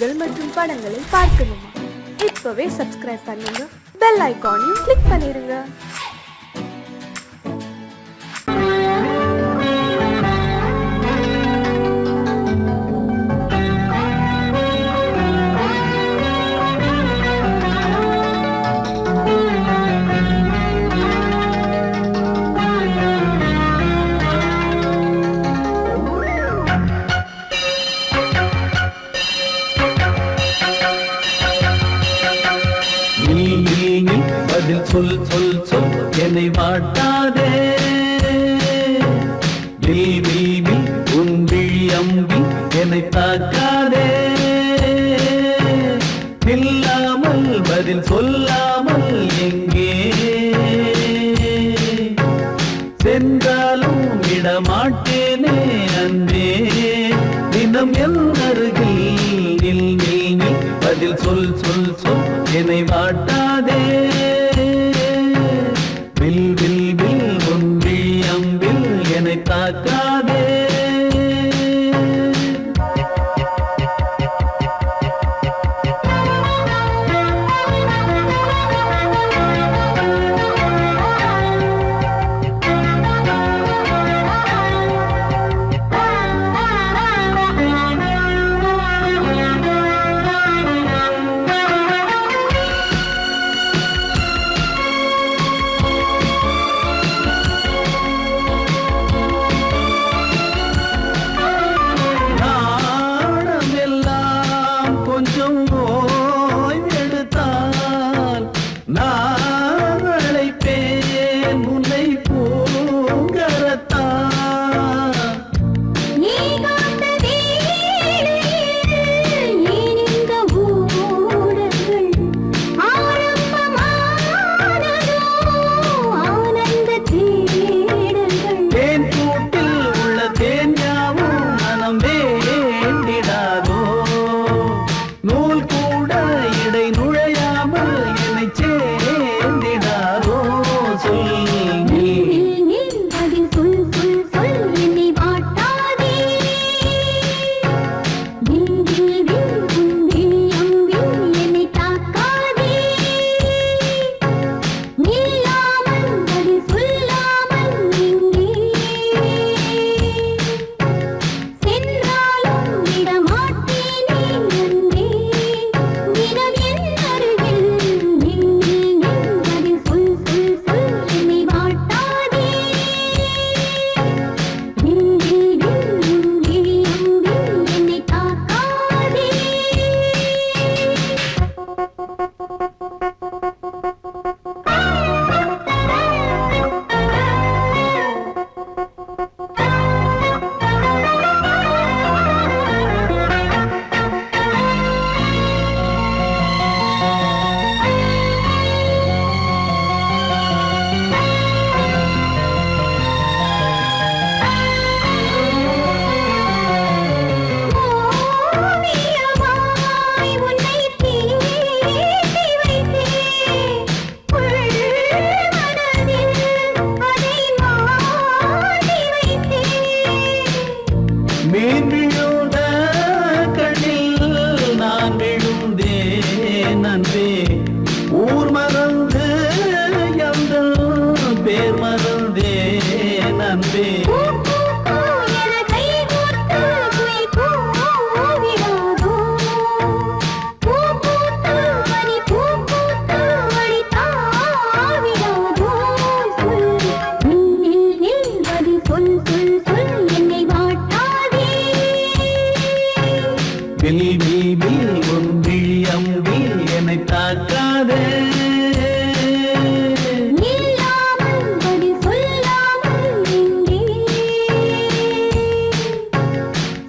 செய்திகள் மற்றும் படங்களை பார்க்கணுமா? இப்பவே சப்ஸ்கிரைப் பண்ணுங்க, பெல் ஐகானையும் கிளிக் பண்ணிருங்க. சொல் சொல் சொல் என்னை வாட்டாதே, உன் விழி அம்பி என்னை தாக்காதே, இல்லாமல் பதில் சொல்லாமல் எங்கே சென்றாலும் விடமாட்டேனே அன்பே, தினம் என் அருகில் நில் நில் நில், பதில் சொல் சொல் சொல் என்னை வாட்டாதே, வில் வில் வில் உன் விழி அம்பில் என்னை தாக்காதே.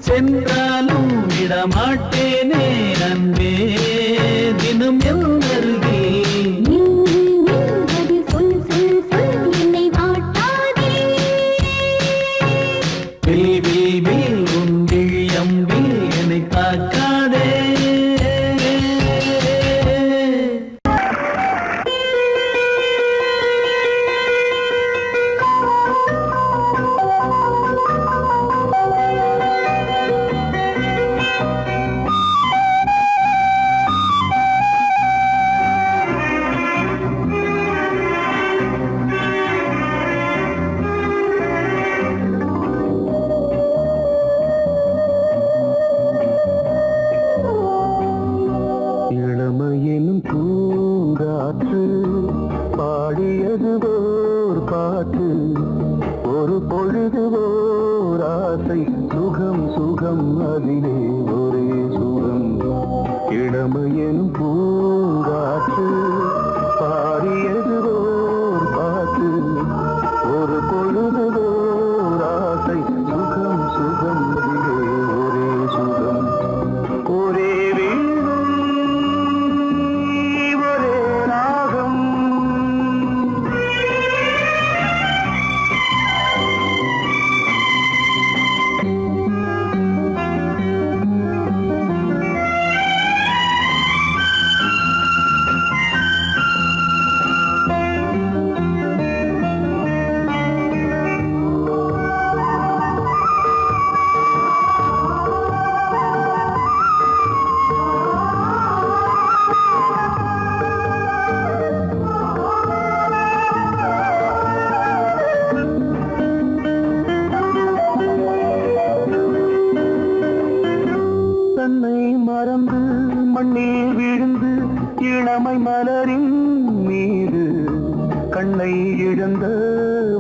சென்றாலும் விடமாட்டேனே அன்பே, தினம் என் அருகில் சொல் சொல் சொல் என்னை வாட்டாதே, வில் வில் வில் உன் விழி அம்பில் என்னை தாக்காதே. மறந்து மண்ணில் விழுந்து இளமை மலரின் மீது கண்ணை இழந்த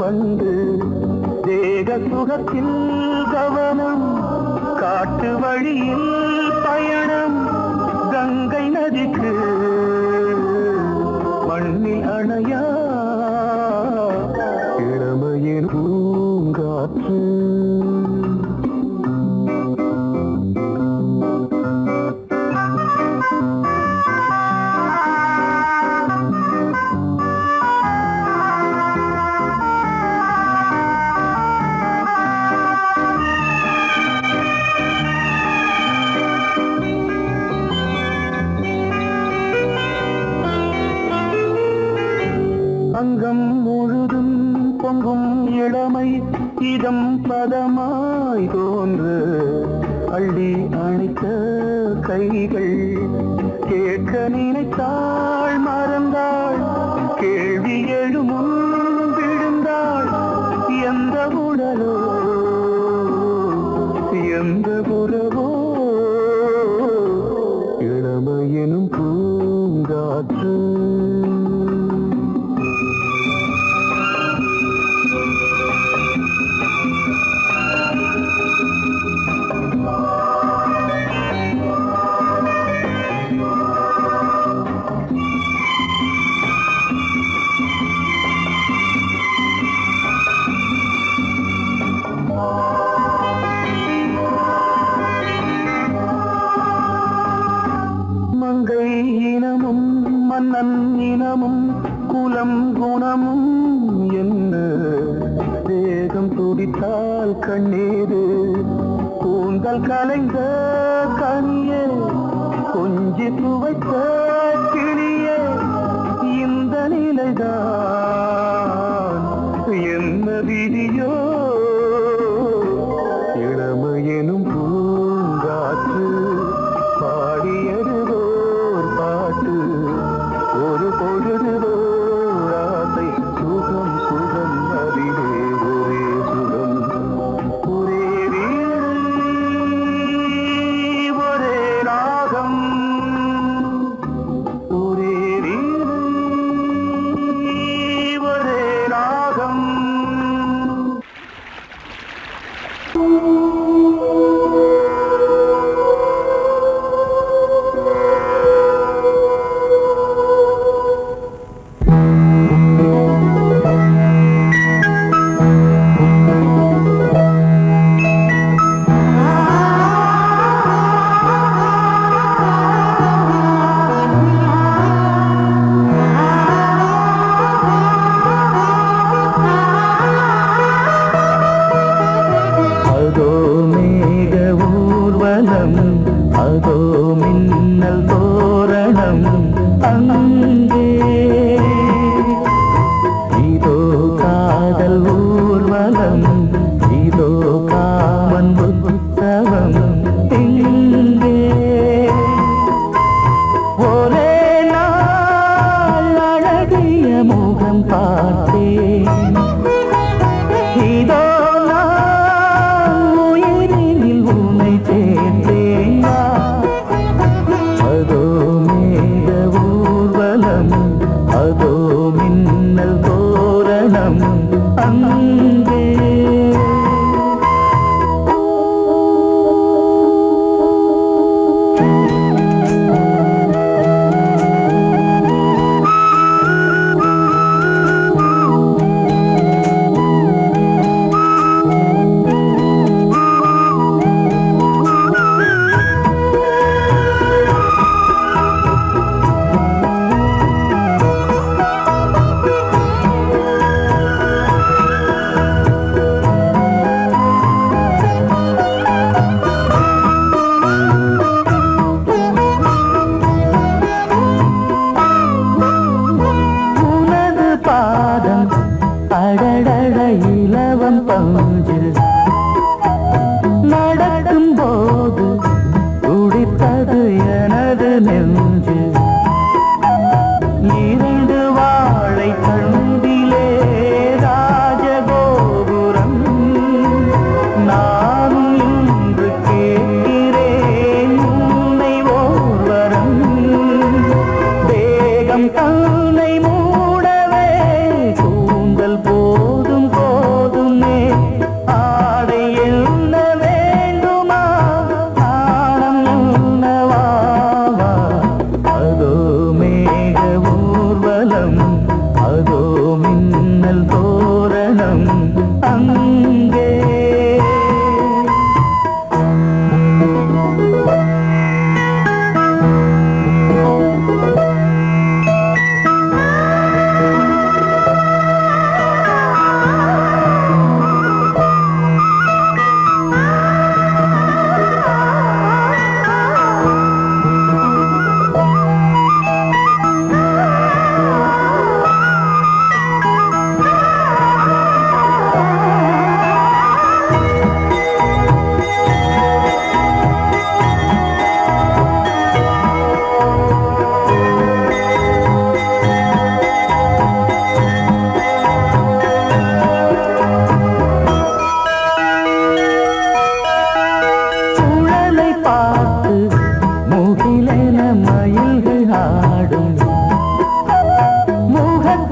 வந்து தேக சுகத்தில் கவனம் காட்டு வழியில் பயணம் கங்கை நதிக்கு மண்ணில் அணையா இளமையின் பூங்காற்று அங்கம் முழுதும் பொங்கும் இளமை இதம் பதமாய் தோன்று அள்ளி அணைத்த கைகள் கேட்க நினைத்தாள் மறந்தாள் கேள்வி எழுமுன் விழுந்தாள் எந்த உடலோ எந்த புறவோ இளமையெனும் பூங்காற்று மங்கை இனமும் மன்னன் இனமும் குலம் குணமும் என்ன தேகம் துடித்தால் கண்ணீரு கூந்தல் கலைந்த கனியே கொஞ்சி துவைத்த கிளியே இந்த நிலைதான் என்ன விதியோ இளமையெனும் பூங்காற்று பாடியதுவோர் பாட்டு ஒரு பொழுதுவோர் ஆசை சுகம் சுகம் அதிலே ஒரே சுகம் ஒரே வீடு ஒரே ராகம் ஒரே வீடு ஒரே ராகம் அதோ மேக ஊர்வலம் அதோ மின்னல் தோரணம் அங்கே இதோ காதல் ஊர்வலம் இதோ காமன் உற்சவம் இங்கே ஒரே நாள் அழகிய முகம் பார்த்தேன் இதோ உயிரினில் உன்னை சேர்ந்தேன் அதோ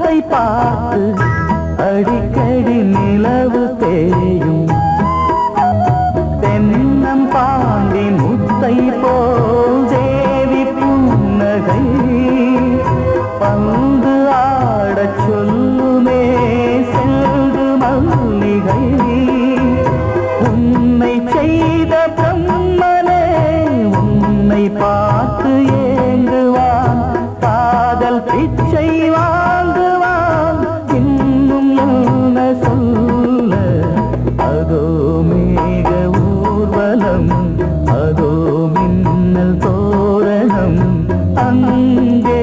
முகத்தை பார்த்து அடிக்கடி நிலவு தேயும் தென்னம் பாண்டி முத்தை போல் தேவி புன்னகை பந்து ஆடச் சொல்லுமே செல்கு மல்லிகை உன்னை செய்த பிரம்மனே உன்னை பார்த்து ஏங்குவான் காதல் பிச்சை வாங்குவான் இன்னும் என்ன சொல்ல அதோ மேக ஊர்வலம் அதோ மின்னல் தோரணம் அங்கே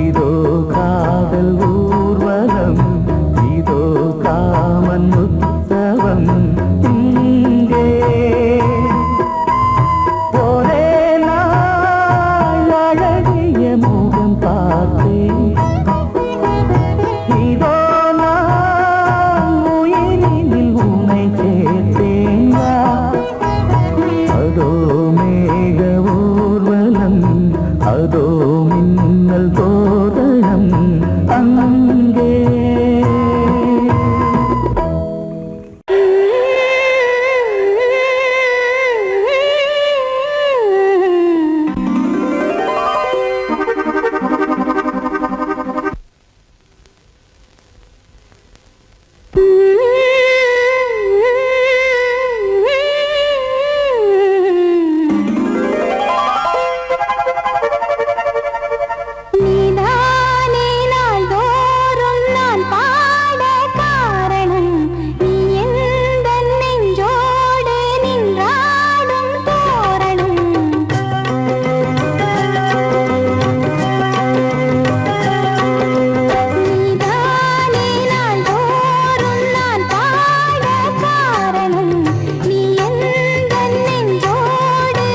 இதோ காதல் ஊர்வலம் இதோ காமன் உற்சவம் இங்கே ஒரே நாள் அழகிய முகம் பார்த்தேன் இதோ நான் உயிரினில் உன்னை சேர்த்தேன் அதோ மேக ஊர்வலம் அதோ மின்னல் தோரணம் அங்கே நீதானே நாள்தோறும் நான் பாட காரணம் நீ எந்தன் நெஞ்சோடு நின்றாடும் தோரணம் நீதானே நாள்தோறும் நான் பாட காரணம் நீ எந்தன் நெஞ்சோடு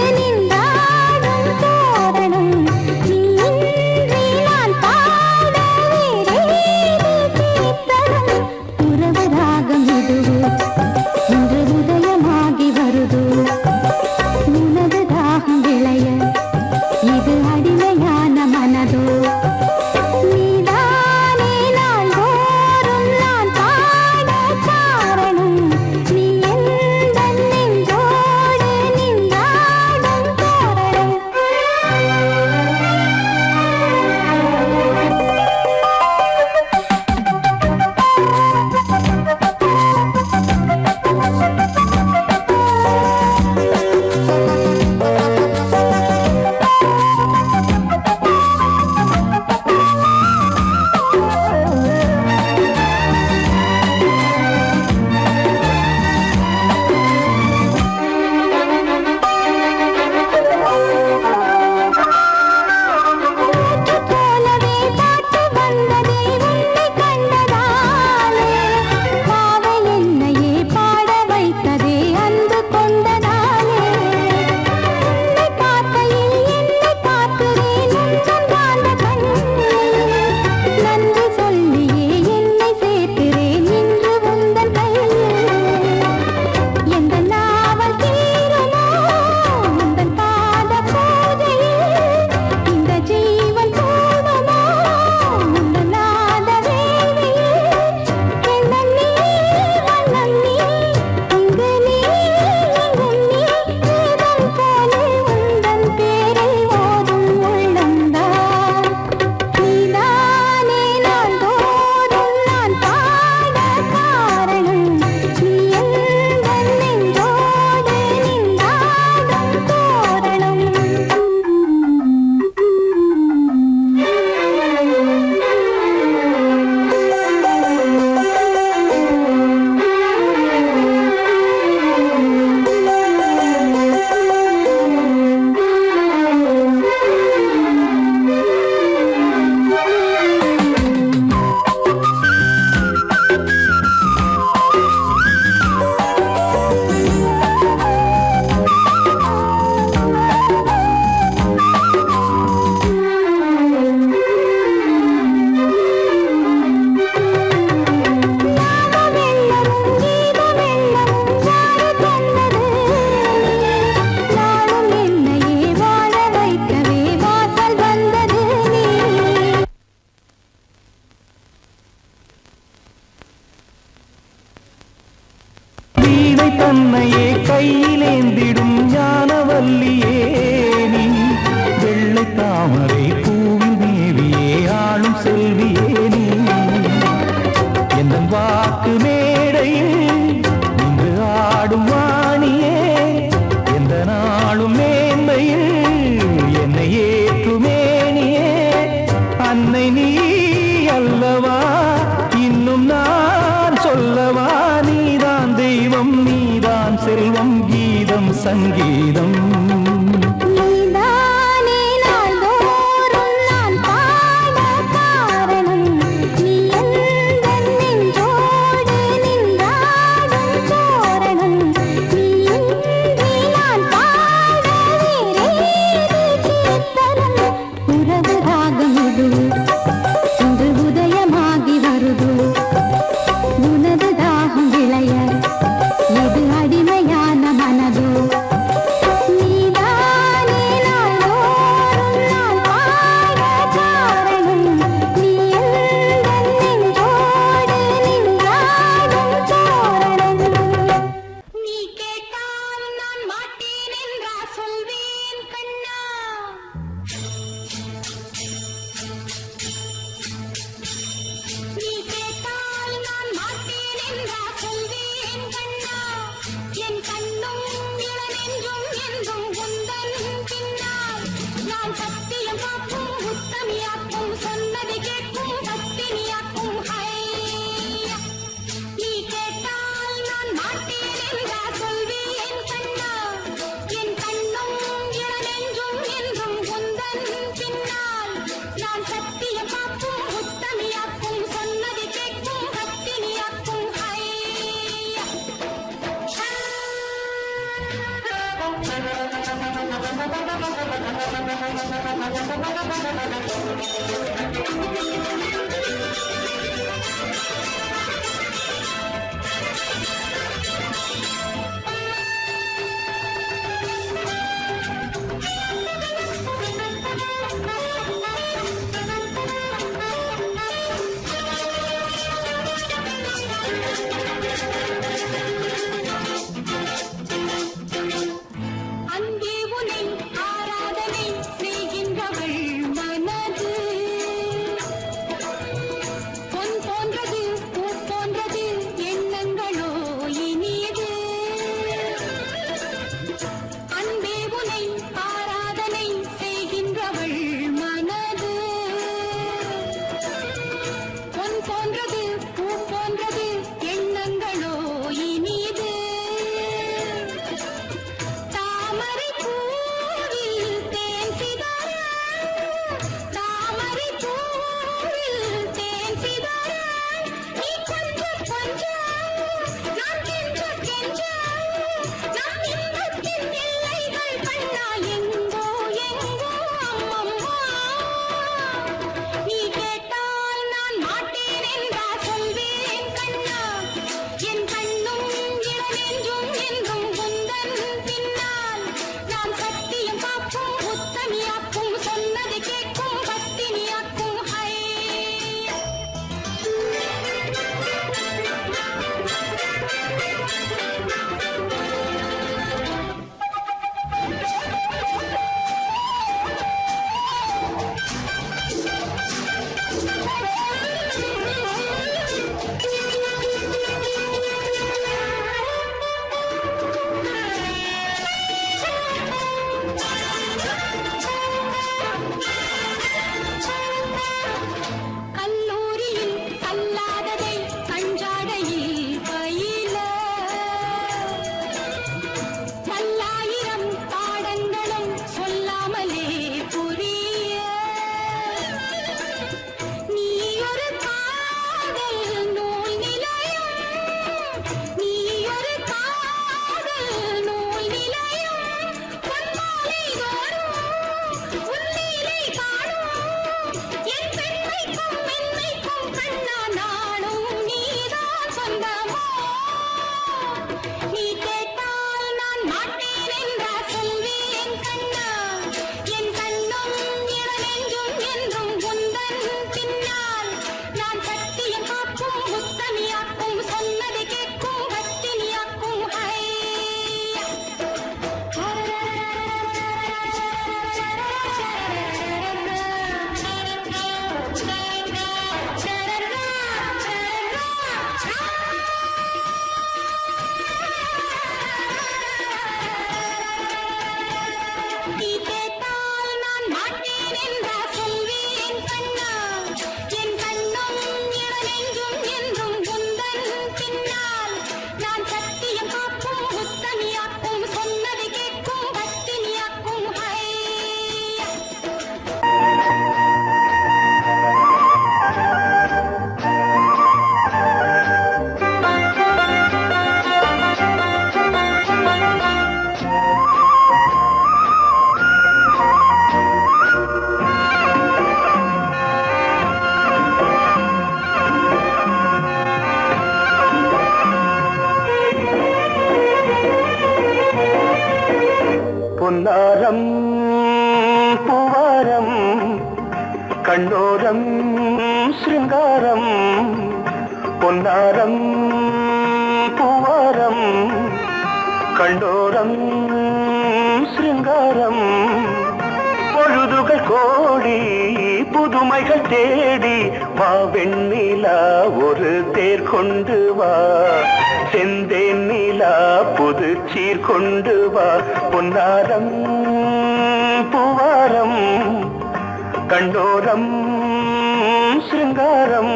பொன்னாரம் பூவாரம் கண்ணோரம் சிருங்காரம் பொன்னாரம் பூவாரம் கண்ணோரம் சிருங்காரம் பொழுதுகள் கோடி புதுமைகள் தேடி வா வெண்ணிலா ஒரு தேர் கொண்டு வா செந்தேன் நிலா புது சீர் கொண்டு வா பொன்னாரம் பூவாரம் கண்டோரம் சிருங்காரம்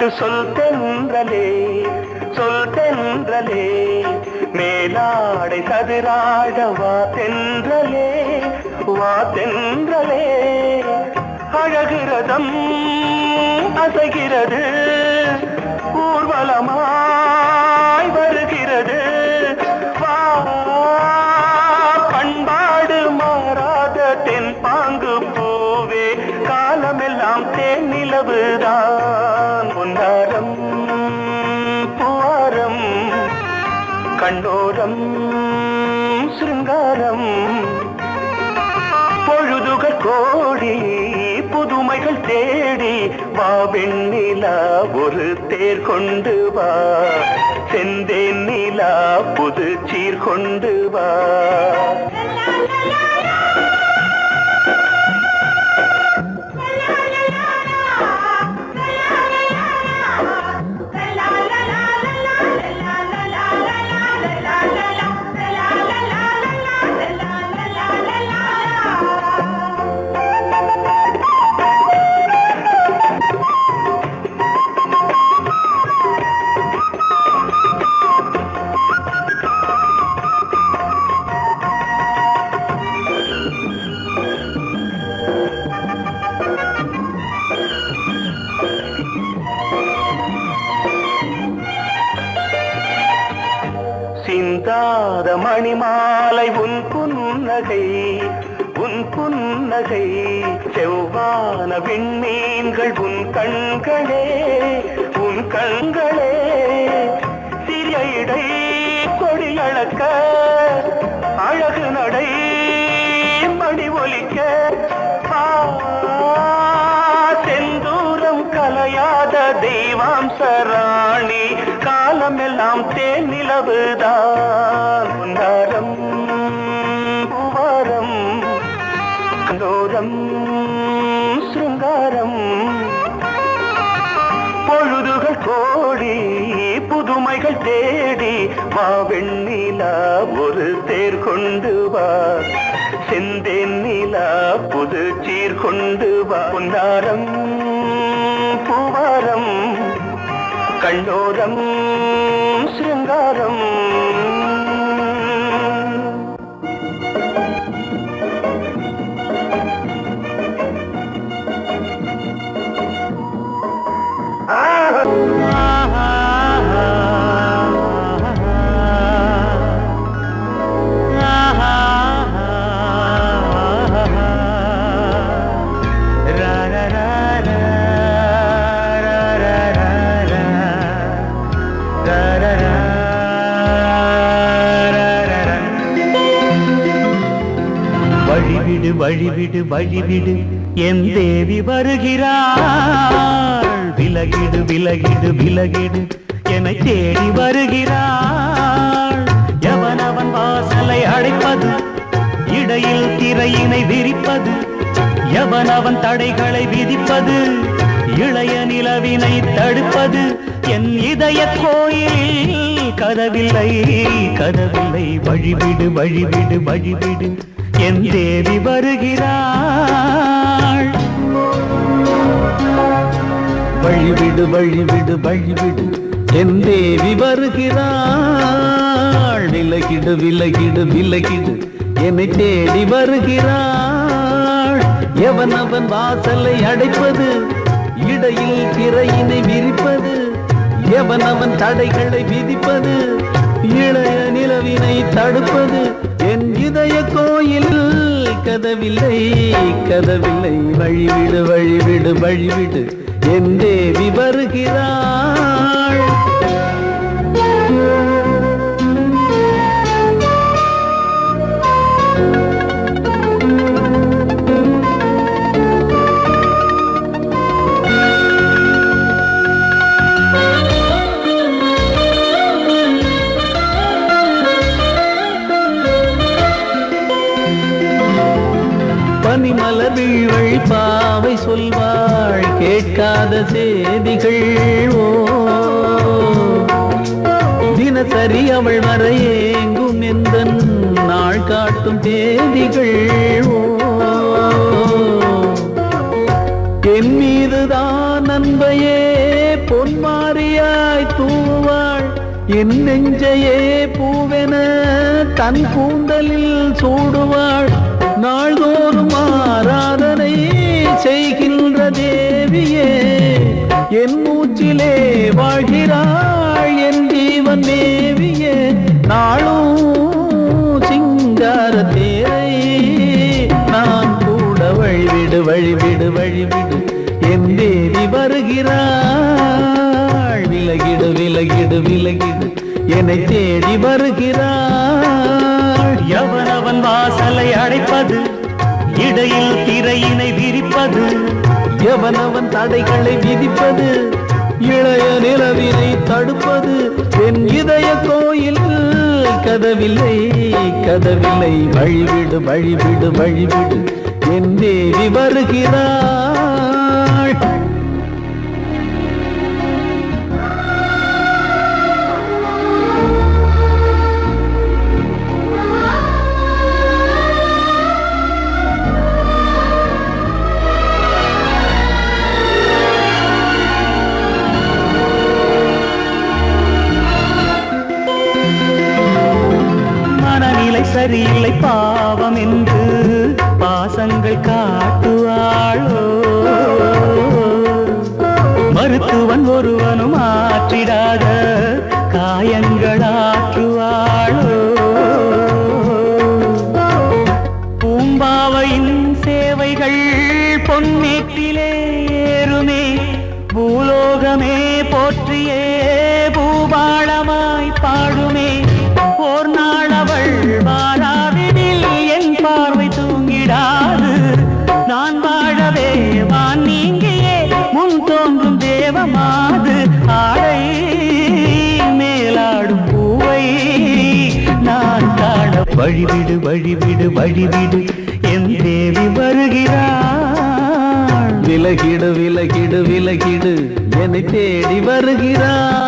பாட்டு சொல் தென்றலே சொல் தென்றலே மேலாடை சதுராட வா தென்றலே வா தென்றலே அழகிறதம் அசைகிறது ஊர்வலமாய் வருகிறது வா பண்பாடு மாறாத தென் பாங்கு பூவே காலமெல்லாம் தேன் நிலவுதான் பொன்னாரம் பூவாரம் கண்ணோரம் சிருங்காரம் பொழுதுகள் கோடி புதுமைகள் தேடி வா வெண்ணிலா ஒரு தேர் கொண்டு வா செந்தேன் நிலா புது சீர் கொண்டு வா சிந்தாத மணிமாலை உன் புன்னகை செவ்வான விண்மீன்கள் உன் கண்களே சிறிய இடை கொடியளக்க அழகு நடை மணி ஒலிக்க செந்தூரம் கலையாத தெய்வாம்சராணி காலமெல்லாம் தேன் நிலவுதான் பொன்னாரம் பூவாரம் கண்ணோரம் சிருங்காரம் பொழுதுகள் கோடி புதுமைகள் தேடி வா வெண்ணிலா ஒரு தேர் கொண்டு வா செந்தேன் நிலா புது சீர் கொண்டு வா பொன்னாரம் பூவாரம் கண்ணோரம் சிருங்காரம் வழிவிடு வழிவிடு வழிவிடு என் தேவி வருகிறாள் விலகிடு விலகிடு விலகிடு என்னை தேடி வருகிறாள் எவனவன் வாசலை அடைப்பது இடையில் திரையினை விரிப்பது எவனவன் தடைகளை விதிப்பது இளைய நிலவினை தடுப்பது என் இதய கோயிலில் கதவில்லை கதவில்லை வழிவிடு வழிவிடு வழிவிடு என் தேவி வருகிறாள் வழிவிடு வழிவிடு வழிவிடு என் தேவி வருகிறாள் விலகிடு விலகிடு விலகிடு என்னை தேடி வருகிறாள் எவனவன் வாசலை அடைப்பது இடையில் திரையினை விரிப்பது எவனவன் தடைகளை விதிப்பது இளைய நிலவினை தடுப்பது என் இதய கோயில் கதவில்லை கதவில்லை வழிவிடு வழிவிடு வழிவிடு என் தேவி வருகிறாள் பனிமலர் வீழ்வழி பாவை சொல்வாள் கேட்காத செய்திகள் ஓ தினசரி அவள் வர ஏங்கும் எந்த நாள் காட்டும் தேதிகள் ஓ என் மீதுதான் அன்பையே பொன் என் நெஞ்சையே பூவென தன் கூந்தலில் சூடுவாள் நாள்தோறும் ஆராதனை செய்கின்ற தேவியே என் மூச்சிலே வாழ்கிறாள் என் ஜீவன் தேவியே நாளும் சிங்கார தேரை நான் கூட வழிவிடு வழிவிடு வழிவிடு என் தேவி வருகிறாள் விலகிடு விலகிடு விலகிடு என்னை தேடி வருகிறாள் எவனவன் வாசலை அடைப்பது இடையில் திரையினை விரிப்பது எவனவன் தடைகளை விதிப்பது இளைய நிலவினை தடுப்பது என் இதய கோயில் கதவில்லை கதவில்லை வழிவிடு வழிவிடு வழிவிடு என் தேவி வருகிறாள் சரியில்லை பாவம் என்று பாசங்கள் காட்டுவாளோ மருத்துவன் ஒருவனும் ஆற்றிடாத காயங்களாற்றுவாளோ பூம்பாவையின் சேவைகள் பொன்னேட்டிலே ஏறுமே பூலோகமே போற்றியே பூபாளமாய் பாடுமே ஓர் நாள் அவள் வாராவிடில் என் பார்வை தூங்கிடாது நான் வாழவே வான் நீங்கியே முன் தோன்றும் தேவமாது ஆடை மேலாடும் பூவை நான் காண வழிவிடு வழிவிடு வழிவிடு என் தேவி வருகிறாள் விலகிடு விலகிடு விலகிடு என்னை தேடி வருகிறாள்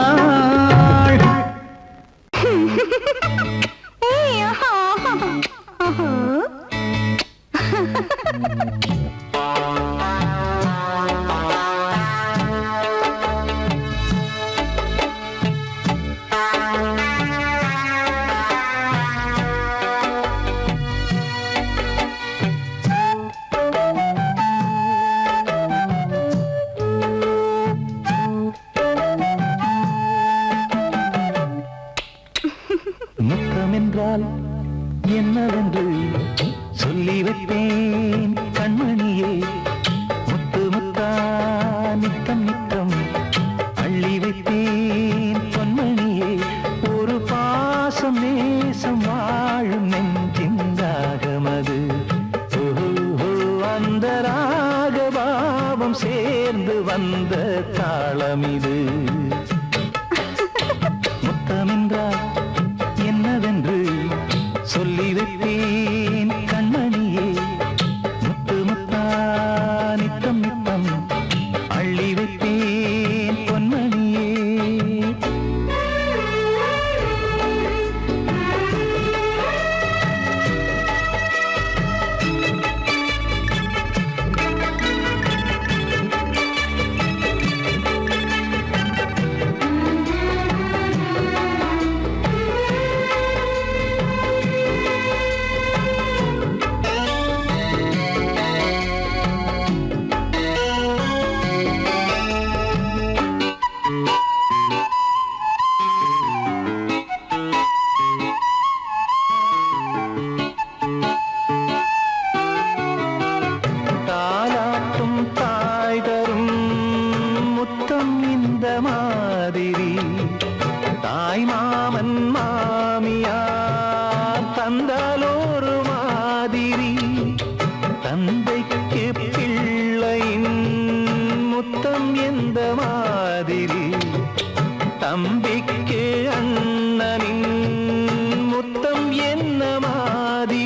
முத்தமென்றால் என்னவென்று சொல்லி வைப்பேன் கண்மணியே முத்து முத்தா நித்தம் நித்தம் அள்ளி வைப்பேன் பொன்மணியே ஒரு பாசம் நேசம் வாழும் நெஞ்சிந்தாகமது அந்த ராகபாவம் சேர்ந்து வந்த தாளமிது முத்தமென்றால் என்னவென்று சொல்லி வைப்பேன் கண்மணியே முத்து முத்தா நித்தம் நித்தம் அள்ளி வைப்பேன் பொன்மணியே தாய் மாமன் மாமியார் தந்தாலோரு மாதிரி தந்தைக்கு பிள்ளையின் முத்தம் எந்த மாதிரி தம்பிக்கு அண்ணனின் முத்தம் என்ன மாதிரி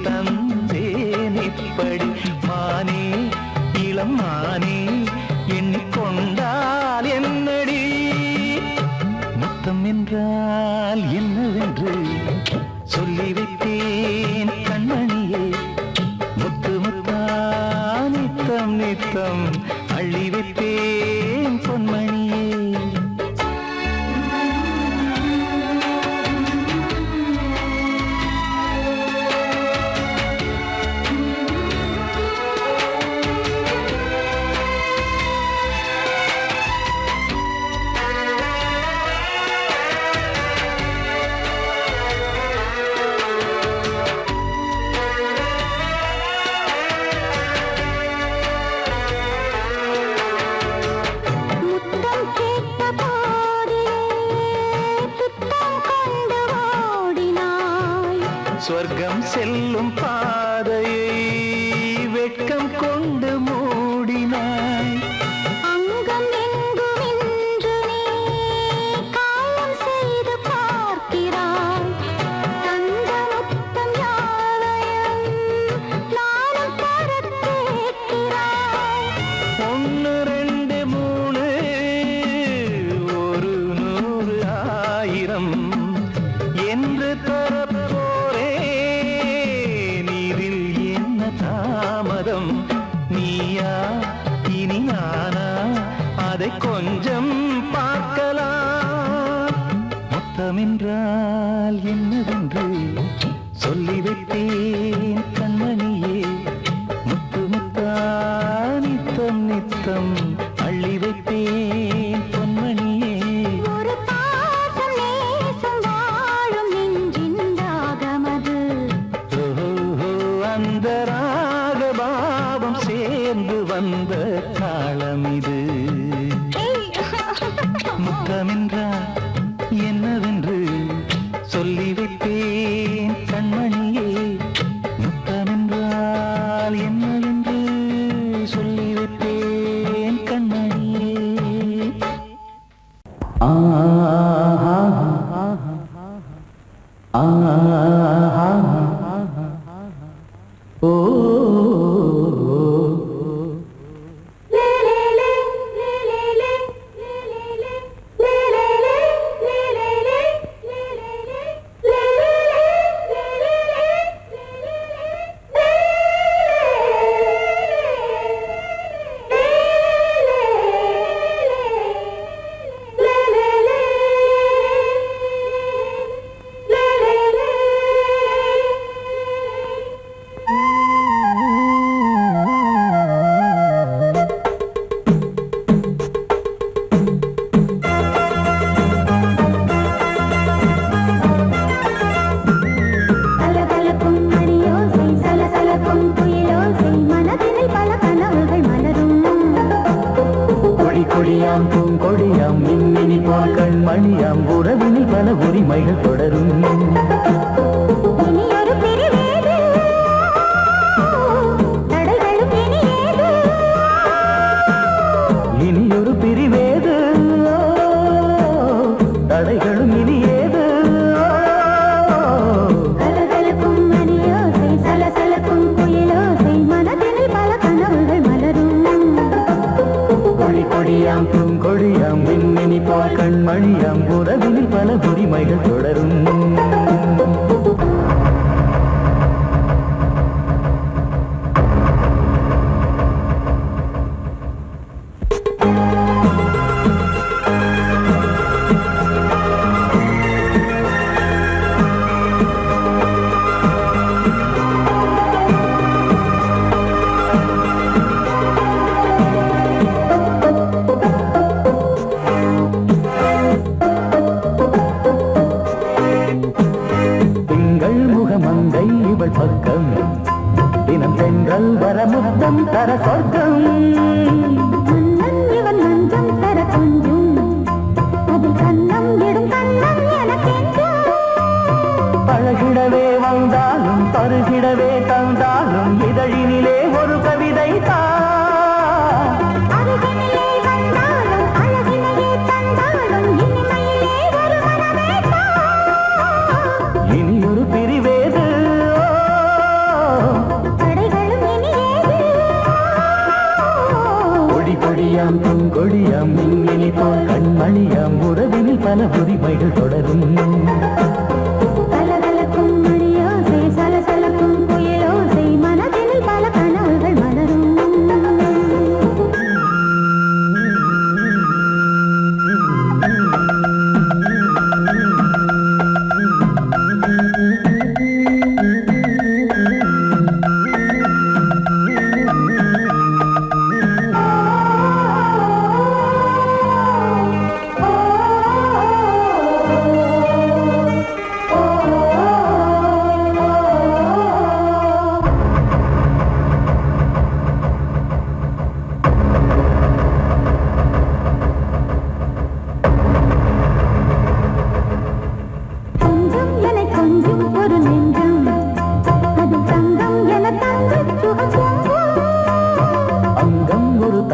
தந்தேன் இப்படி மானே இளம் மானே எண்ணிக்கொண்டால் என்னடி முத்தம் என்றால் என்னவென்று சொல்லி வைத்த வைப்பேன் கண்மணியே முத்து முத்தா நித்தம் நித்தம் அள்ளி வைப்பேன் பொன்மணியே முத்தம் கேட்ட போதே துத்தம் கொண்டு ஓடினாய் சொர்க்கம் செல்லும் பாதையை வெட்கம் கொண்டு மூடினாய் அங்கம் எங்கும் இன்று நீ காயம் செய்து பார்க்கிறாய் தந்த முத்தம் யாவையும் நானும் தரக் கேட்கிறாய் ஒன்று ரெண்டு மூணு ஒரு நூறு ஆயிரம் என்று தரப்போரேன் இதில் என்ன தாமதம் நீயா இனி நானா அதை கொஞ்சம் பார்க்கலாம் மொத்தமென்றால் என்னவென்று சொல்லி வைத்தேன் கண்மணியே முத்து முத்தா நித்தம் நித்தம் அள்ளி வைப்பேன் பொன்மணியே ஒரு பாசம் நேசம் வாழும் நெஞ்சின் ராகமது ஓஹோ அந்த ராகபாவம் சேர்ந்து வந்த தாளம் இது முத்தமென்றால் என்னவென்று சொல்லி வைப்பேன் கண்மணியே முத்தமென்றால் என்னவென்று சொல்லி வைப்பேன் கண்மணியே கலகலக்கும் மணியோசை சலசலக்கும் குயிலோசை மனதினில் பல கனவுகள் மலரும் கொடி கொடியாம் பூங்கொடியாம் மின்மினி போல் கண்மணியாம் உறவினில் பல உரிமைகள் தொடரும் இனி ஒரு பிரிவேது தடைகளும் இனி ஏது இனியொரு பிரிவேது தடைகளும் இனி ஏது கலகலக்கும் மணியோசை சலசலக்கும் குயிலோசை மனதினில் பல கனவுகள் மலரும் கொடி கொடியாம் பூங்கொடியாம் மின்மினி போல் கண்மணியாம் உறவினில் பல உரிமைகள் தொடரும் திங்கள் முகமங்கை இவள் பக்கம் தினம் தென்றல் வர முத்தம் தர சொர்க்கம் மன்னன் இவன் மஞ்சம் தர கொஞ்சும் அதில் கண்ணம் இடும் கண்ணம் எனக்கென்றும் பழகிடவே வந்தாலும் பருகிடவே தந்தாலும் இதழினிலே ஒரு கவிதை தான் அருகினிலே வந்தாலும் அழகினையே தந்தாலும் இனிமையிலே ஒரு மனமே இனியொரு பிரிவேது தடைகளும் இனி ஏது கொடி கொடியாம் பூங்கொடியாம் மின்மினி போல் கண்மணியாம் உறவினில் பல உரிமைகள் தொடரும் கலகலக்கும் மணியோசை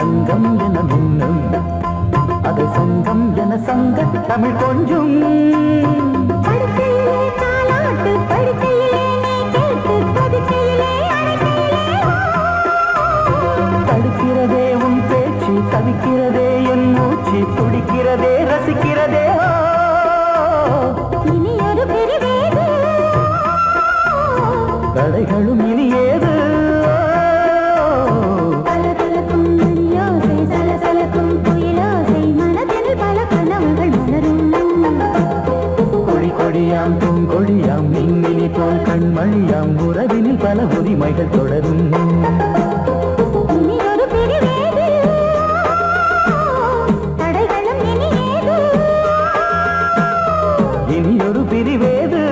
தங்கம் என மின்னும் அது சங்கம் என சங்க தமிழ் கொஞ்சும் படுக்கையிலே தாலாட்டு படுக்கையிலே நீ கேட்டு படுக்கையிலே அணைக்கையிலே தடுக்கிறதே உன் பேச்சு தவிக்கிறதே என் மூச்சு துடிக்கிறதே ரசிக்கிறதே இனி ஒரு பிரிவேது தடைகளும் இனி ஏது கலகலக்கும் மணியோசை சலசலக்கும் குயிலோசை மனதில் பல கனவுகள் மலரும் கொடி கொடியாம் பூங்கொடியாம் மின்மினி போல் கண்மணியாம் உறவினில் பல உரிமைகள் தொடரும் இனி ஒரு பிரிவேது தடைகளும் இனி ஏது இனி ஒரு பிரிவேது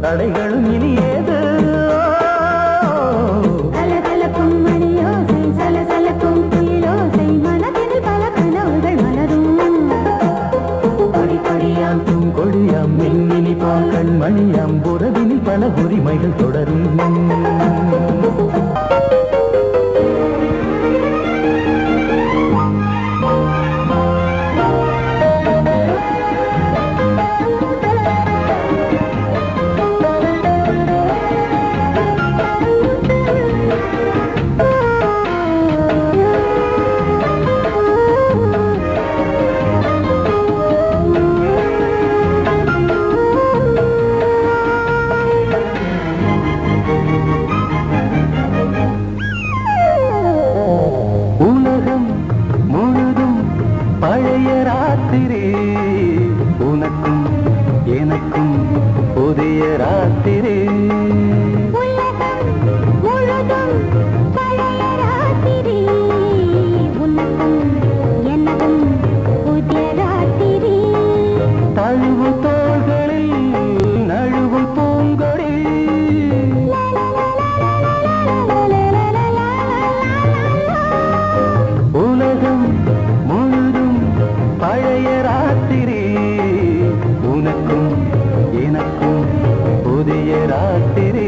தடைகளும் இனி ஏது கலகலக்கும் மணியோசை சலசலக்கும் குயிலோசை மனதில் பல கனவுகள் மலரும் கொடி கொடியாம் பூங்கொடியாம் மின்மினி போல் கண்மணியாம் உறவினில் பல உரிமைகள் தொடரும் உலகம் முழுதும் பழைய ராத்திரி உனக்கும் எனக்கும் புதிய ராத்திரி உலகம் முழுதும் பழைய ராத்திரி உனக்கும் எனக்கும் புதிய ராத்திரி தழுவு தோள்களில் நழுவும் பூங்கொடி உலகம் முழுதும் பழைய ராத்திரி உனக்கும் எனக்கும் புதிய ராத்திரி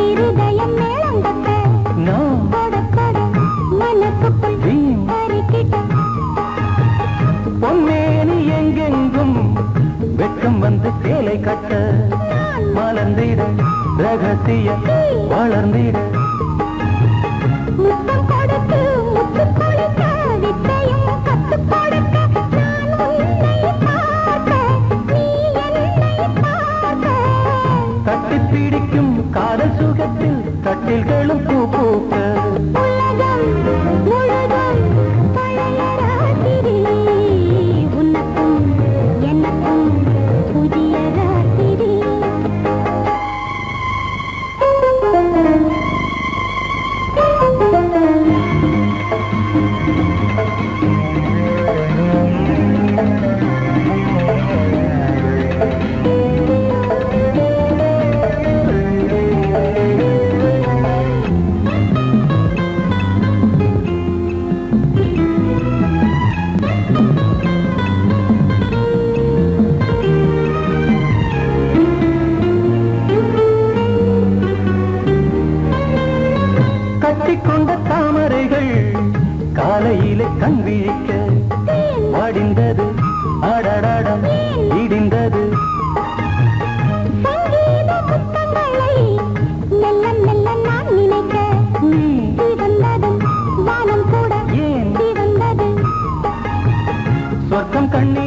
இருதயம் மேளம் தட்ட நான் கொட கொட மனசுக்குள் வீண் கருக்கிட்ட பொன்மேனி எங்கெங்கும் வெட்கம் வந்து சேலை கட்ட மலர்ந்திட ரகசிய வளர்ந்திட முத்தம் கொடுத்து முத்து கொடுக்க வித்தையும் கத்து கொடுக்க நான் உன்னை பார்க்க நீ என்னை பார்க்க கட்டி பிடிக்கும் காதல் சுகத்தில் கட்டில்களும் பூ பூக்க உலகம் முழுதும் பழைய ராத்திரி உனக்கும் எனக்கும் புதிய ராத்திரி கட்டிக்கொண்ட தாமரைகள் காலையிலே கண் விழிக்க வடிந்தது அடடடம் இடிந்தது சங்கீத முத்தங்களை மெல்ல மெல்ல நான் நினைக்க நீ சிவந்ததும் வானம் கூட ஏன் சிவந்தது சொர்க்கம் கண்ணி